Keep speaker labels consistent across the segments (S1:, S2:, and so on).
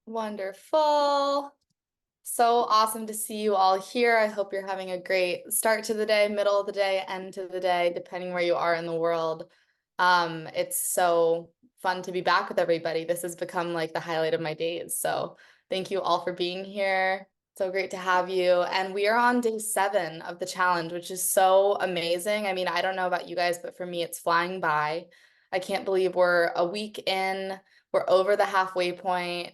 S1: Wonderful. So awesome to see you all here. I hope you're having a great start to the day, middle of the day, end to the day, depending where you are in the world. It's so fun to be back with everybody. This has become like the highlight of my days. So thank you all for being here. So great to have you. And we are on day 7 of the challenge, which is so amazing. I mean, I don't know about you guys, but for me, it's flying by. I can't believe we're a week in. We're over the halfway point.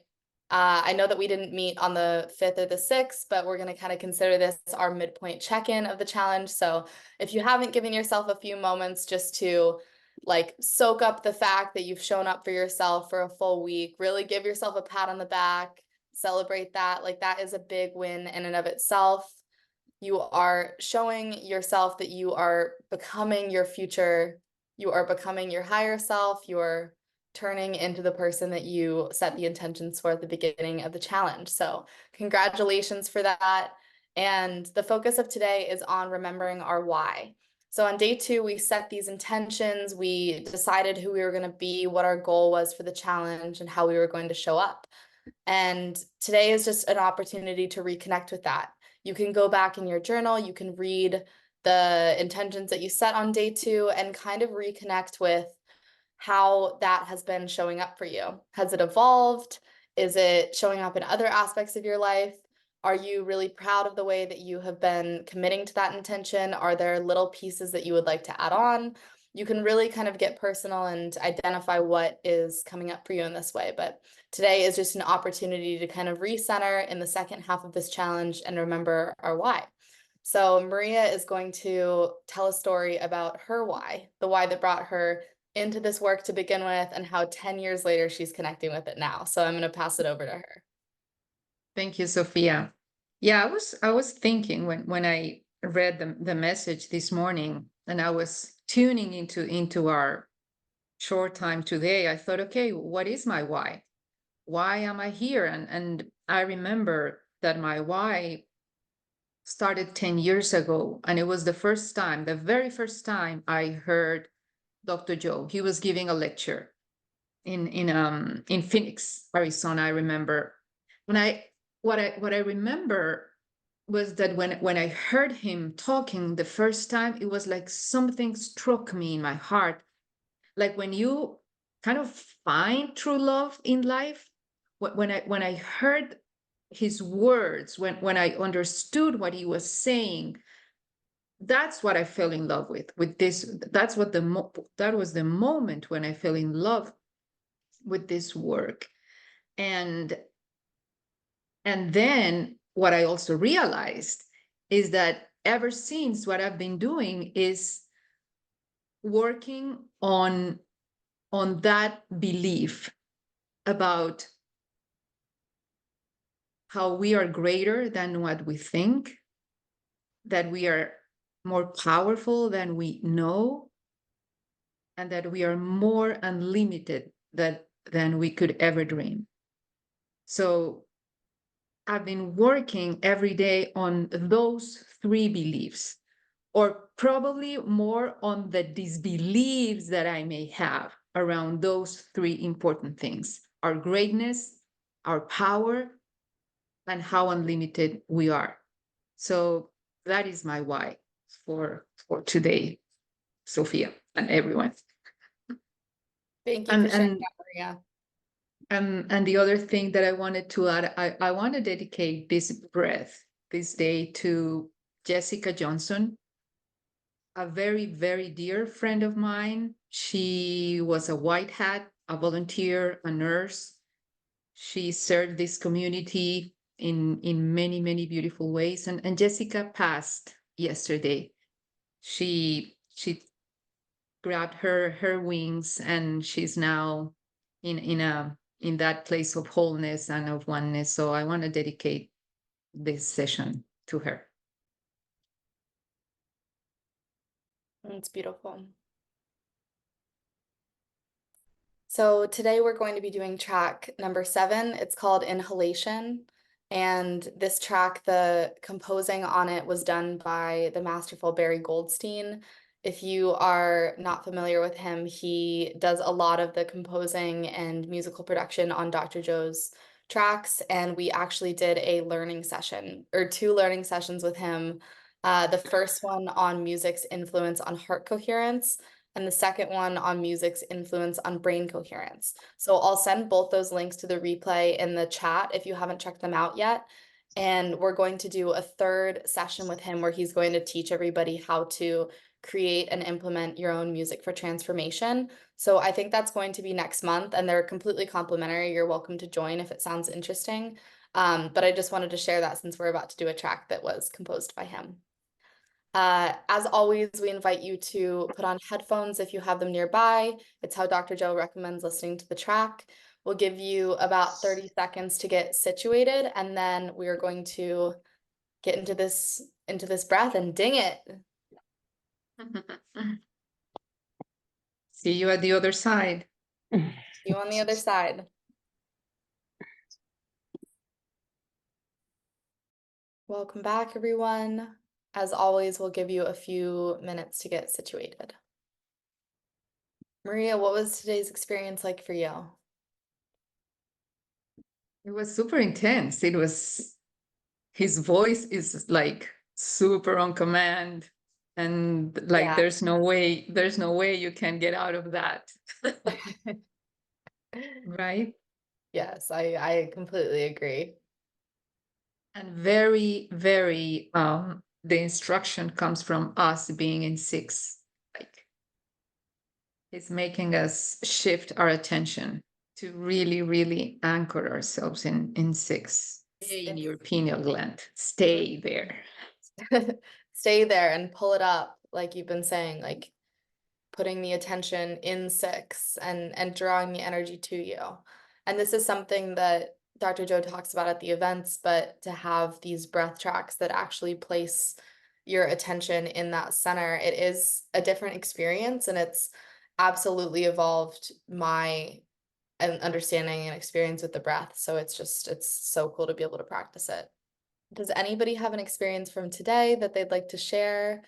S1: I know that we didn't meet on the 5th or the 6th, but we're going to kind of consider this our midpoint check-in of the challenge. So if you haven't given yourself a few moments just to like soak up the fact that you've shown up for yourself for a full week, really give yourself a pat on the back, celebrate that. Like that is a big win in and of itself. You are showing yourself that you are becoming your future, you are becoming your higher self, you're turning into the person that you set the intentions for at the beginning of the challenge. So, congratulations for that. And the focus of today is on remembering our why. So, on day 2, we set these intentions, we decided who we were going to be, what our goal was for the challenge, and how we were going to show up. And today is just an opportunity to reconnect with that. You can go back in your journal, you can read the intentions that you set on day 2 and kind of reconnect with how that has been showing up for you. Has it evolved? Is it showing up in other aspects of your life? Are you really proud of the way that you have been committing to that intention? Are there little pieces that you would like to add on? You can really kind of get personal and identify what is coming up for you in this way. But today is just an opportunity to kind of recenter in the second half of this challenge and remember our why. So Maria is going to tell a story about her why, the why that brought her into this work to begin with, and how 10 years later she's connecting with it now. So I'm going to pass it over to her.
S2: Thank you, Sophia. Yeah, I was thinking when I read the message this morning and I was tuning into our short time today, I thought, okay, what is my why? Why am I here? And I remember that my why started 10 years ago, and it was the very first time I heard Dr. Joe. He was giving a lecture in Phoenix, Arizona, I remember. And what I remember was that when I heard him talking the first time, it was like something struck me in my heart. Like when you kind of find true love in life, when I heard his words, when I understood what he was saying, that's what I fell in love with this. That was the moment when I fell in love with this work. And then what I also realized is that ever since, what I've been doing is working on that belief about how we are greater than what we think, that we are more powerful than we know, and that we are more unlimited than we could ever dream. So I've been working every day on those 3 beliefs, or probably more on the disbeliefs that I may have around those 3 important things: our greatness, our power, and how unlimited we are. So that is my why for today, Sophia, and everyone.
S1: Thank you for
S2: And
S1: sharing
S2: and
S1: that, Maria.
S2: and the other thing that I wanted to add, I want to dedicate this breath this day to Jessica Johnson, a very, very dear friend of mine. She was a white hat, a volunteer, a nurse. She served this community in many, many beautiful ways. And Jessica passed yesterday. She grabbed her wings, and she's now in that place of wholeness and of oneness. So I want to dedicate this session to her.
S1: It's beautiful. So today we're going to be doing track number 7. It's called Inhalation. And this track, the composing on it was done by the masterful Barry Goldstein. If you are not familiar with him, he does a lot of the composing and musical production on Dr. Joe's tracks, and we actually did a learning session or two learning sessions with him. The first one on music's influence on heart coherence, and the second one on music's influence on brain coherence. So I'll send both those links to the replay in the chat if you haven't checked them out yet. And we're going to do a third session with him where he's going to teach everybody how to create and implement your own music for transformation. So I think that's going to be next month, and they're completely complimentary. You're welcome to join if it sounds interesting. But I just wanted to share that since we're about to do a track that was composed by him. As always, we invite you to put on headphones if you have them nearby. It's how Dr. Joe recommends listening to the track. We'll give you about 30 seconds to get situated, and then we are going to get into this breath and ding it.
S2: See you at the other side.
S1: See you on the other side. Welcome back, everyone. As always, we'll give you a few minutes to get situated. Maria, what was today's experience like for you?
S2: It was super intense. His voice is like super on command, and like
S1: Yeah.
S2: there's no way you can get out of that. Right?
S1: Yes, I completely agree.
S2: And very, very, the instruction comes from us being in 6. Like, it's making us shift our attention to really, really anchor ourselves in 6. Stay in your pineal gland. Stay there.
S1: Stay there and pull it up, like you've been saying, like putting the attention in 6 and drawing the energy to you. And this is something that Dr. Joe talks about at the events, but to have these breath tracks that actually place your attention in that center, it is a different experience, and it's absolutely evolved my understanding and experience with the breath. So it's so cool to be able to practice it. Does anybody have an experience from today that they'd like to share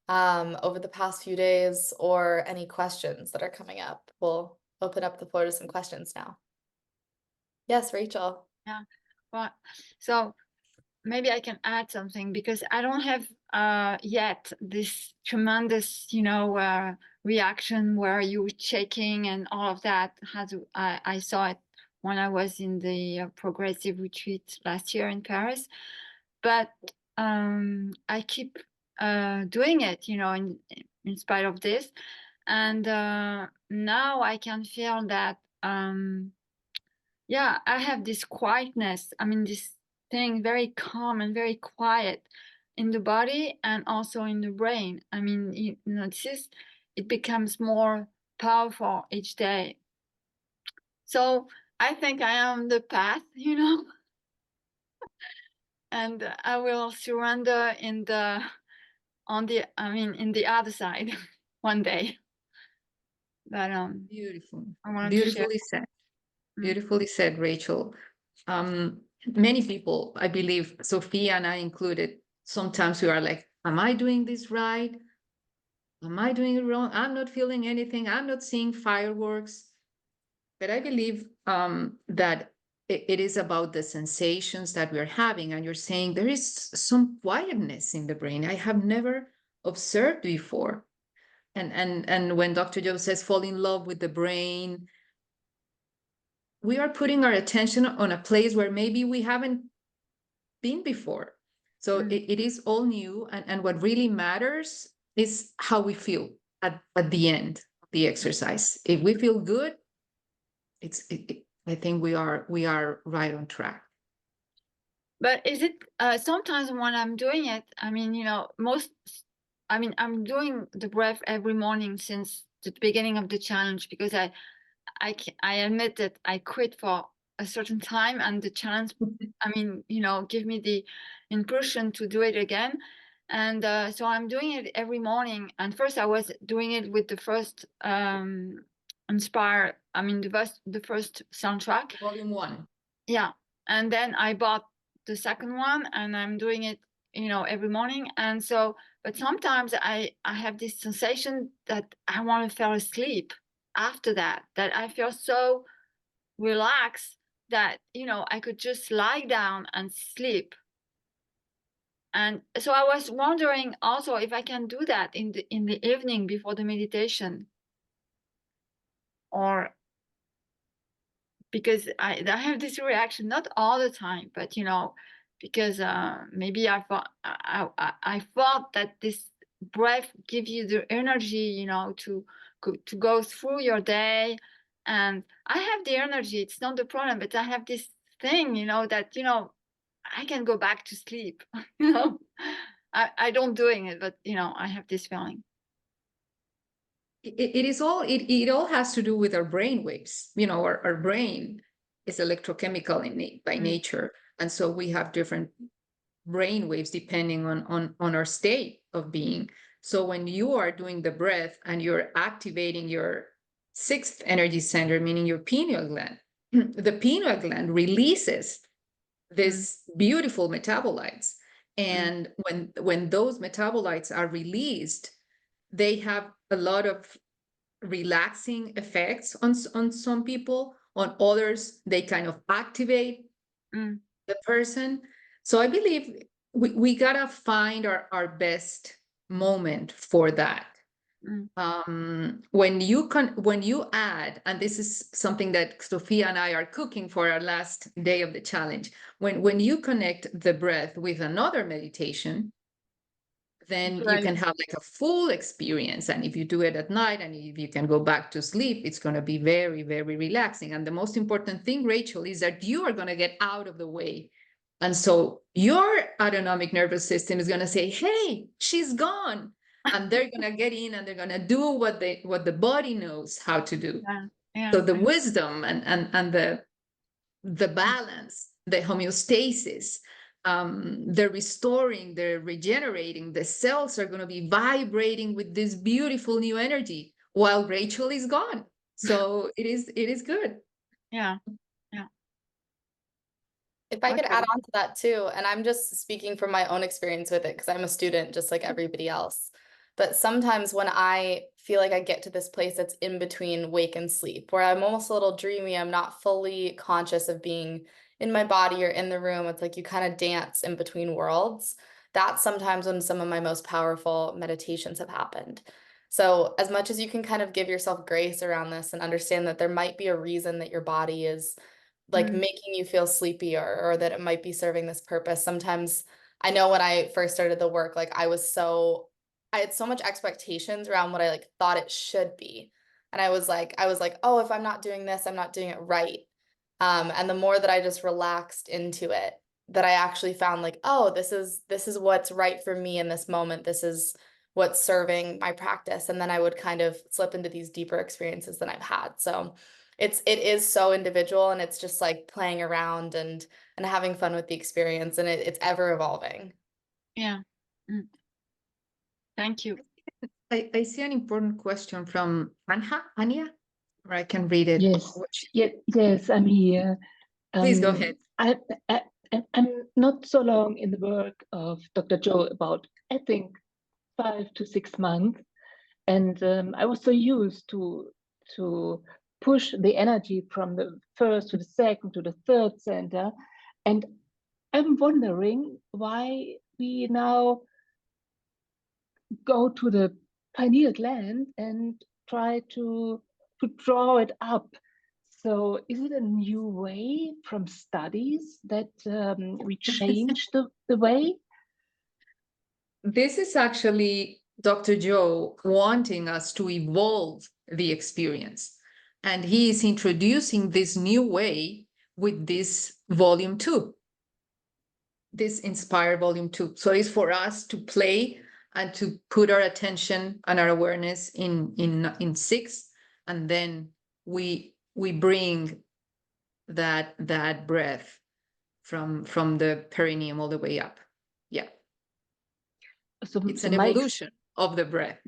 S1: over the past few days, or any questions that are coming up? We'll open up the floor to some questions now. Yes, Rachel.
S3: Yeah, well, so maybe I can add something, because I don't have yet this tremendous, reaction where you were shaking and all of that. I saw it when I was in the progressive retreat last year in Paris, but I keep doing it, in spite of this, and now I can feel that. Yeah, I have this quietness. I mean, this thing very calm and very quiet in the body and also in the brain. I mean, it becomes more powerful each day. So I think I am the path, and I will surrender in the other side one day. But
S2: Beautiful.
S3: I wanted to share.
S2: Beautifully said. Beautifully said, Rachel. Many people, I believe, Sophia and I included, sometimes we are like, am I doing this right? Am I doing it wrong? I'm not feeling anything. I'm not seeing fireworks. But I believe that it is about the sensations that we're having. And you're saying there is some quietness in the brain I have never observed before. And when Dr. Joe says fall in love with the brain, we are putting our attention on a place where maybe we haven't been before. So it is all new. And what really matters is how we feel at the end of the exercise. If we feel good, I think we are right on track.
S3: But is it sometimes when I'm doing it, I mean, I'm doing the breath every morning since the beginning of the challenge, because I admit that I quit for a certain time, and the challenge, give me the impulsion to do it again. And so I'm doing it every morning. And first I was doing it with the first Inspire, the first soundtrack.
S2: Volume 1.
S3: Yeah. And then I bought the second one, and I'm doing it, every morning. And so, but sometimes I have this sensation that I want to fall asleep after that I feel so relaxed that, you know, I could just lie down and sleep. And so I was wondering also if I can do that in the evening before the meditation, or because I have this reaction, not all the time, but you know, because maybe I thought that this breath gives you the energy, you know, to go through your day. And I have the energy, it's not the problem, but I have this thing, you know, that, you know, I can go back to sleep. You know, I don't doing it, but you know, I have this feeling.
S2: It all has to do with our brain waves. You know, our brain is electrochemical by nature, and so we have different brain waves depending on our state of being. So when you are doing the breath and you're activating your sixth energy center, meaning your pineal gland, the pineal gland releases this beautiful metabolites. And when those metabolites are released, they have a lot of relaxing effects on some people. On others, they kind of activate the person. So I believe we gotta find our best moment for that. When you add, and this is something that Sophia and I are cooking for our last day of the challenge, when you connect the breath with another meditation, then you
S3: Right.
S2: can have like a full experience. And if you do it at night and if you can go back to sleep, it's going to be very, very relaxing. And the most important thing, Rachel, is that you are going to get out of the way. And so your autonomic nervous system is going to say, hey, she's gone. And they're going to get in and they're going to do what the body knows how to do.
S3: Yeah.
S2: So the wisdom and the balance, the homeostasis, they're restoring, they're regenerating, the cells are going to be vibrating with this beautiful new energy while Rachel is gone. So it is good.
S3: Yeah.
S1: If I could
S3: Okay.
S1: add on to that too, and I'm just speaking from my own experience with it because I'm a student just like everybody else. But sometimes when I feel like I get to this place that's in between wake and sleep, where I'm almost a little dreamy, I'm not fully conscious of being in my body or in the room. It's like you kind of dance in between worlds. That's sometimes when some of my most powerful meditations have happened. So as much as you can kind of give yourself grace around this and understand that there might be a reason that your body is like making you feel sleepy, or that it might be serving this purpose. Sometimes I know when I first started the work, like I had so much expectations around what I like thought it should be. And I was like, oh, if I'm not doing this, I'm not doing it right. And the more that I just relaxed into it, that I actually found like, oh, this is what's right for me in this moment. This is what's serving my practice. And then I would kind of slip into these deeper experiences than I've had. So it is so individual, and it's just like playing around and having fun with the experience, and it's ever evolving.
S3: Yeah. Thank you.
S2: I see an important question from Anya, or I can read it.
S4: Yes, yes, I'm here.
S2: Please go ahead.
S4: I'm not so long in the work of Dr. Joe, about, I think, 5 to 6 months. And I was so used to push the energy from the first to the second to the third center. And I'm wondering why we now go to the pineal gland and try to draw it up. So is it a new way from studies that we change the way?
S2: This is actually Dr. Joe wanting us to evolve the experience. And he is introducing this new way with this volume 2, this Inspire volume 2. So it's for us to play and to put our attention and our awareness in 6, and then we bring that breath from the perineum all the way up. Yeah.
S4: So
S2: it's an evolution of the breath.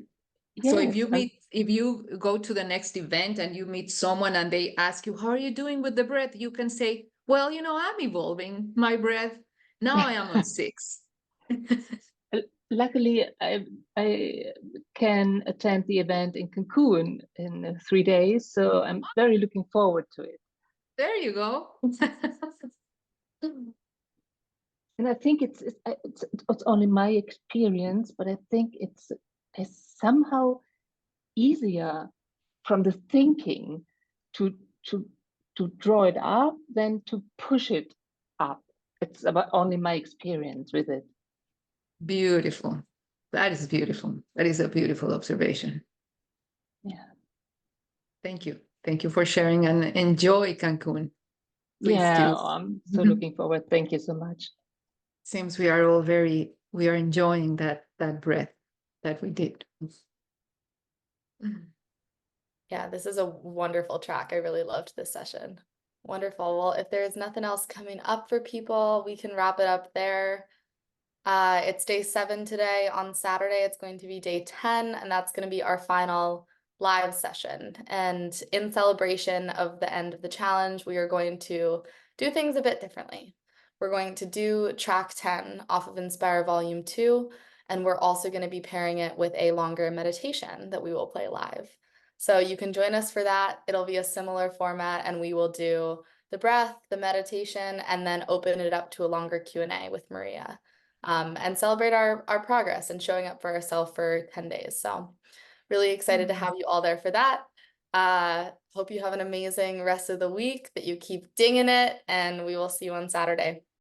S4: Yes,
S2: so if you go to the next event and you meet someone and they ask you, how are you doing with the breath? You can say, well, I'm evolving my breath. Now I am on 6.
S4: Luckily, I can attend the event in Cancun in 3 days, so I'm very looking forward to it.
S2: There you go.
S4: And I think it's only my experience, but I think it's somehow easier from the thinking to to to draw it up than to push it up. It's about only my experience with it.
S2: Beautiful. That is beautiful. That is a beautiful observation.
S4: Yeah.
S2: Thank you. Thank you for sharing and enjoy Cancun. Please
S4: Yeah,
S2: do.
S4: I'm so looking forward. Thank you so much.
S2: Seems we are all we are enjoying that breath that we did.
S1: Yeah, this is a wonderful track. I really loved this session. Wonderful. Well, if there's nothing else coming up for people, we can wrap it up there. It's day 7 today. On Saturday, it's going to be day 10, and that's going to be our final live session. And in celebration of the end of the challenge, we are going to do things a bit differently. We're going to do track 10 off of Inspire Volume 2, and we're also going to be pairing it with a longer meditation that we will play live. So you can join us for that. It'll be a similar format, and we will do the breath, the meditation, and then open it up to a longer Q&A with Maria. And celebrate our progress and showing up for ourselves for 10 days. So really excited to have you all there for that. Hope you have an amazing rest of the week, that you keep dinging it, and we will see you on Saturday.